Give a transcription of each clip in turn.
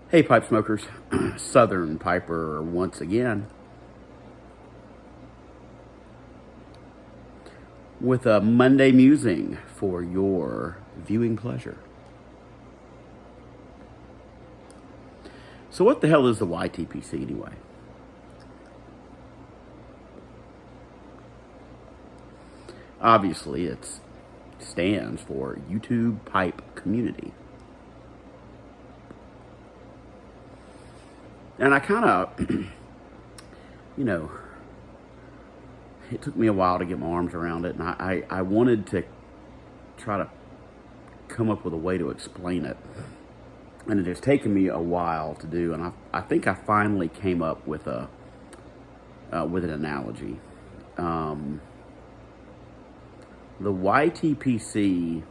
Hey, pipe smokers, Southern Piper once again with a Monday musing for your viewing pleasure. So, what the hell is the YTPC anyway? Obviously, it stands for YouTube Pipe Community. And I kind of, it took me a while to get my arms around it, and I wanted to try to come up with a way to explain it. And it has taken me a while to do, and I think I finally came up with an analogy. The YTPC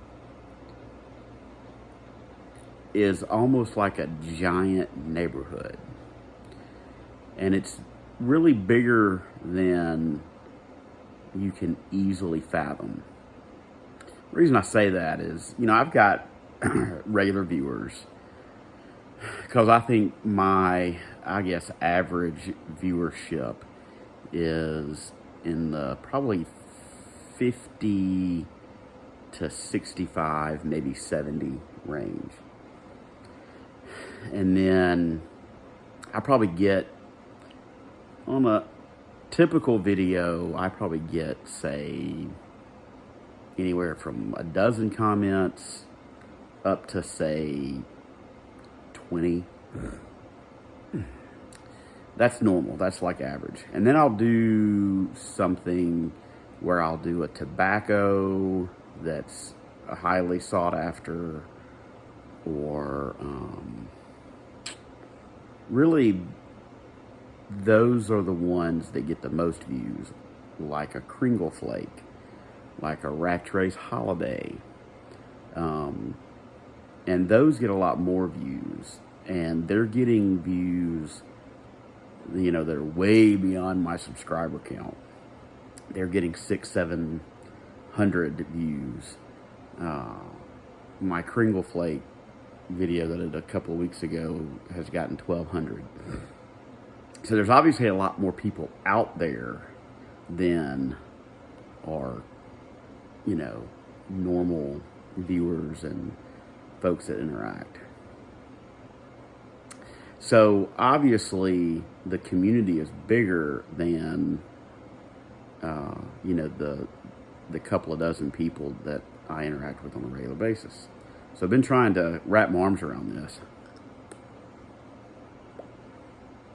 is almost like a giant neighborhood. And it's really bigger than you can easily fathom. The reason I say that is, I've got regular viewers because I think my, average viewership is in the probably 50 to 65, maybe 70 range. And then I probably get, on a typical video, I probably get, say, anywhere from a dozen comments up to, say, 20. That's normal. That's like average. And then I'll do something where I'll do a tobacco that's highly sought after, or really, those are the ones that get the most views, like a Kringle Flake, like a Rat Trace Holiday. And those get a lot more views, and they're getting views, that are way beyond my subscriber count. They're getting 600-700 views. My Kringle Flake video that I did a couple of weeks ago has gotten 1,200. So there's obviously a lot more people out there than are, normal viewers and folks that interact. So obviously the community is bigger than, the couple of dozen people that I interact with on a regular basis. So I've been trying to wrap my arms around this.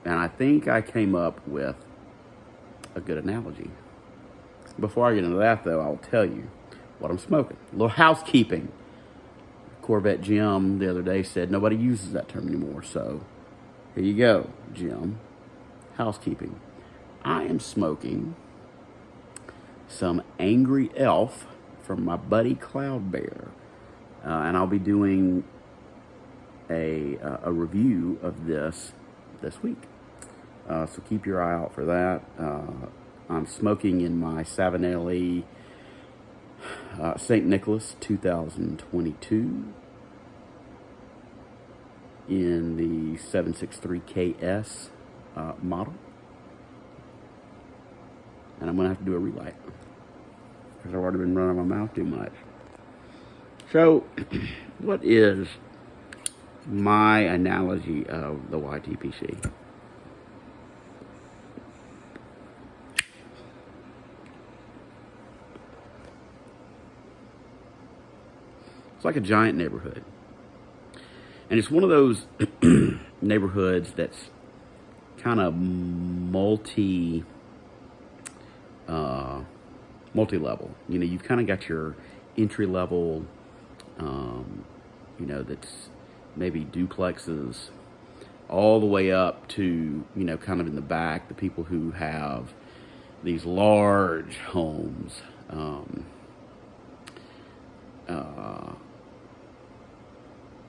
And I think I came up with a good analogy. Before I get into that, though, I'll tell you what I'm smoking. A little housekeeping. Corvette Jim the other day said nobody uses that term anymore. So here you go, Jim. Housekeeping. I am smoking some Angry Elf from my buddy Cloud Bear. And I'll be doing a review of this week. So keep your eye out for that. I'm smoking in my Savinelli St. Nicholas 2022 in the 763KS model. And I'm going to have to do a relight because I've already been running my mouth too much. So, what is my analogy of the YTPC? It's like a giant neighborhood. And it's one of those neighborhoods that's kind of multi-level. You've kind of got your entry level, that's maybe duplexes, all the way up to, kind of in the back, the people who have these large homes.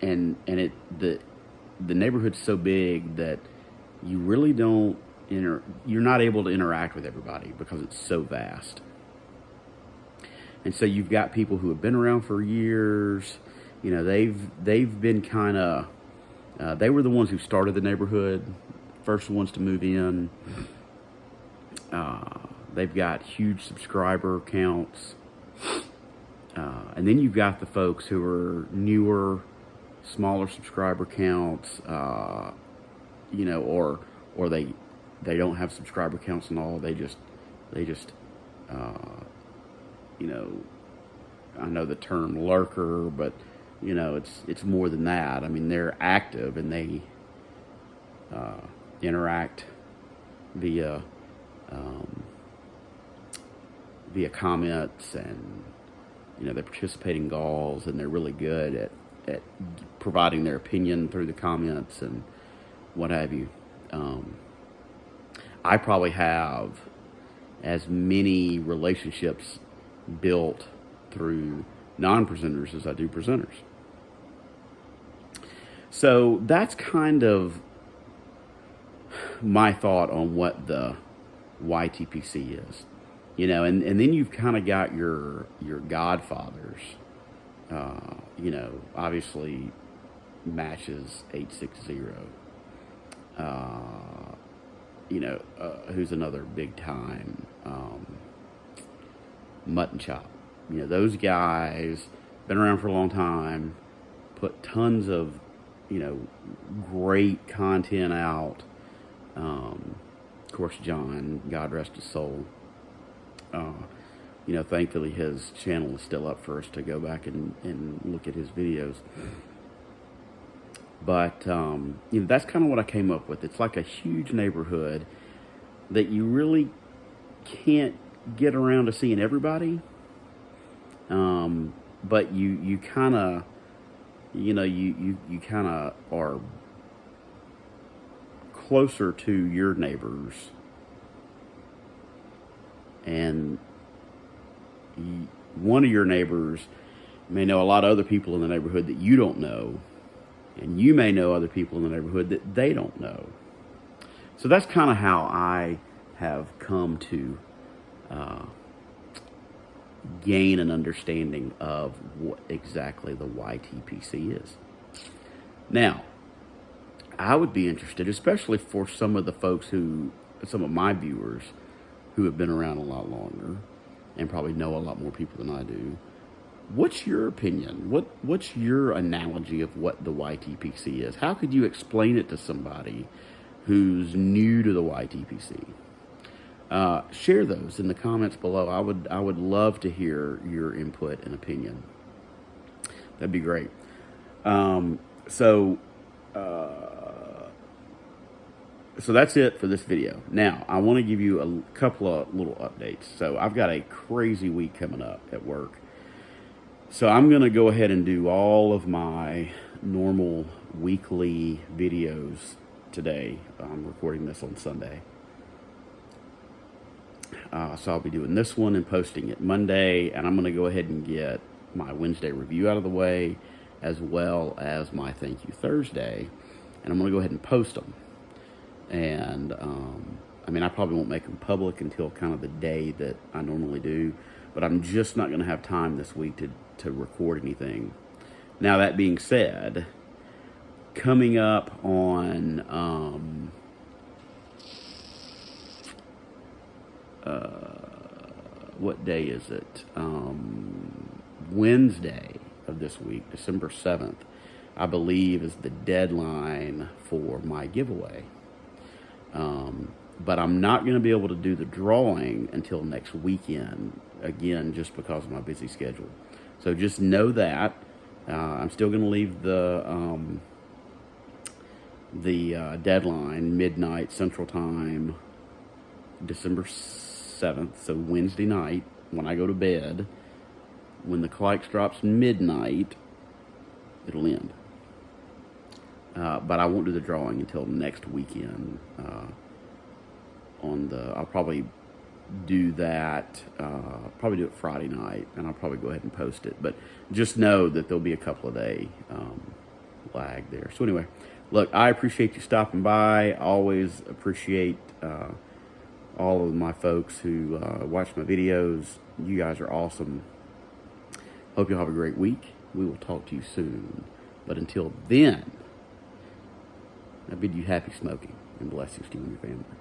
And the neighborhood's so big that you really you're not able to interact with everybody because it's so vast. And so you've got people who have been around for years. They've been kind of They were the ones who started the neighborhood, first ones to move in. They've got huge subscriber counts. And then you've got the folks who are newer, smaller subscriber counts, you know, or they don't have subscriber counts and all. They just, you know, I know the term lurker, but you know, it's more than that. I mean, they're active and they interact via comments, and you know, they participate in calls, and they're really good at providing their opinion through the comments and what have you. I probably have as many relationships built through non-presenters as I do presenters. So that's kind of my thought on what the YTPC is. You know, and then you've kind of got your godfathers. You know, obviously Matches 860. You know, who's another big time mutton chop. You know, those guys been around for a long time, put tons of, you know, great content out. Of course, John, God rest his soul. You know, thankfully his channel is still up for us to go back and look at his videos. But, you know, that's kind of what I came up with. It's like a huge neighborhood that you really can't get around to seeing everybody. But you kind of, you know, you kind of are closer to your neighbors, and one of your neighbors may know a lot of other people in the neighborhood that you don't know, and you may know other people in the neighborhood that they don't know. So that's kind of how I have come to gain an understanding of what exactly the YTPC is. Now, I would be interested, especially for some of the folks some of my viewers who have been around a lot longer and probably know a lot more people than I do. What's your opinion? What's your analogy of what the YTPC is? How could you explain it to somebody who's new to the YTPC? Share those in the comments below. I would love to hear your input and opinion. That'd be great. So that's it for this video. Now, I want to give you a couple of little updates. So I've got a crazy week coming up at work. So I'm going to go ahead and do all of my normal weekly videos today. I'm recording this on Sunday. So I'll be doing this one and posting it Monday. And I'm going to go ahead and get my Wednesday review out of the way, as well as my Thank You Thursday. And I'm going to go ahead and post them. And, I mean, I probably won't make them public until kind of the day that I normally do, but I'm just not going to have time this week to record anything. Now, that being said, coming up on, what day is it? Wednesday of this week, December 7th, I believe is the deadline for my giveaway. But I'm not going to be able to do the drawing until next weekend, again, just because of my busy schedule. So just know that. I'm still going to leave the deadline, midnight Central Time, December 7th, so Wednesday night, when I go to bed. When the clock drops midnight, it'll end. But I won't do the drawing until next weekend. I'll probably do that, probably do it Friday night, and I'll probably go ahead and post it. But just know that there'll be a couple of day lag there. So anyway, look, I appreciate you stopping by. I always appreciate all of my folks who watch my videos. You guys are awesome. Hope you'll have a great week. We will talk to you soon. But until then, I bid you happy smoking and blessings to you and your family.